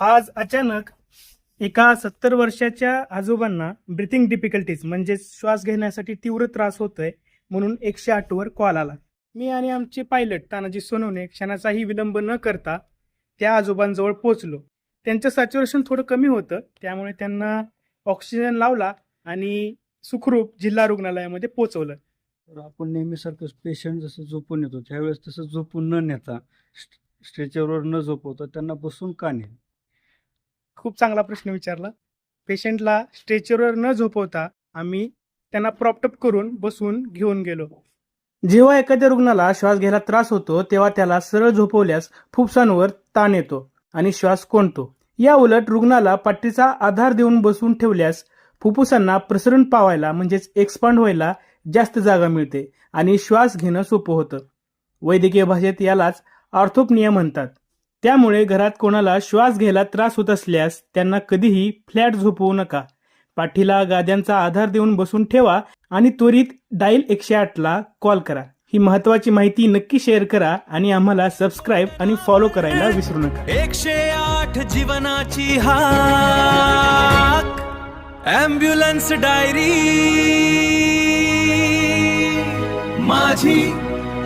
आज अचानक एका 70 वर्षाच्या आजोबांना ब्रीथिंग डिफिकल्टीज म्हणजे श्वास घेण्यासाठी तीव्र त्रास होतोय म्हणून 108 वर कॉल आला. मी आणि आमचे पायलट तानाजी सोनवणे क्षणाचाही विलंब न करता त्या आजोबांजवळ पोहोचलो. त्यांचं सॅच्युरेशन थोडं कमी होतं, त्यामुळे त्यांना ऑक्सिजन लावला आणि सुखरूप जिल्हा रुग्णालयामध्ये पोहोचवलं. तर आपण नेहमीसारखं पेशंट जसं झोपून येतो त्यावेळेस तसं झोपून न नेता स्ट्रेचरवर न झोपवता त्यांना बसून का नेलं? खूप चांगला प्रश्न विचारला. पेशंटला स्ट्रेचरवर न झोपवता आम्ही त्यांना प्रॉपटअप करून बसून घेऊन गेलो. जेव्हा एखाद्या रुग्णाला श्वास घ्यायला त्रास होतो तेव्हा त्याला सरळ झोपवल्यास फुफ्फुसांवर ताण येतो आणि श्वास कोंडतो. या उलट रुग्णाला पाठीचा आधार देऊन बसून ठेवल्यास फुफ्फुसांना प्रसरण पावायला म्हणजेच एक्सपांड व्हायला जास्त जागा मिळते आणि श्वास घेणं सोपं होतं. वैद्यकीय भाषेत यालाच ऑर्थोप्निया म्हणतात. त्यामुळे घरात कोणाला श्वास घ्यायला त्रास होत असल्यास त्यांना कधीही फ्लॅट झोपवू नका. पाठीला गाद्यांचा आधार देऊन बसून ठेवा आणि त्वरित डायल 108 ला कॉल करा. ही महत्वाची माहिती नक्की शेअर करा आणि आम्हाला सबस्क्राईब आणि फॉलो करायला विसरू नका. 108 जीवनाची हाक, ॲम्ब्युलन्स डायरी, माझी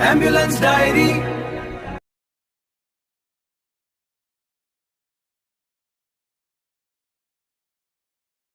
ॲम्ब्युलन्स डायरी.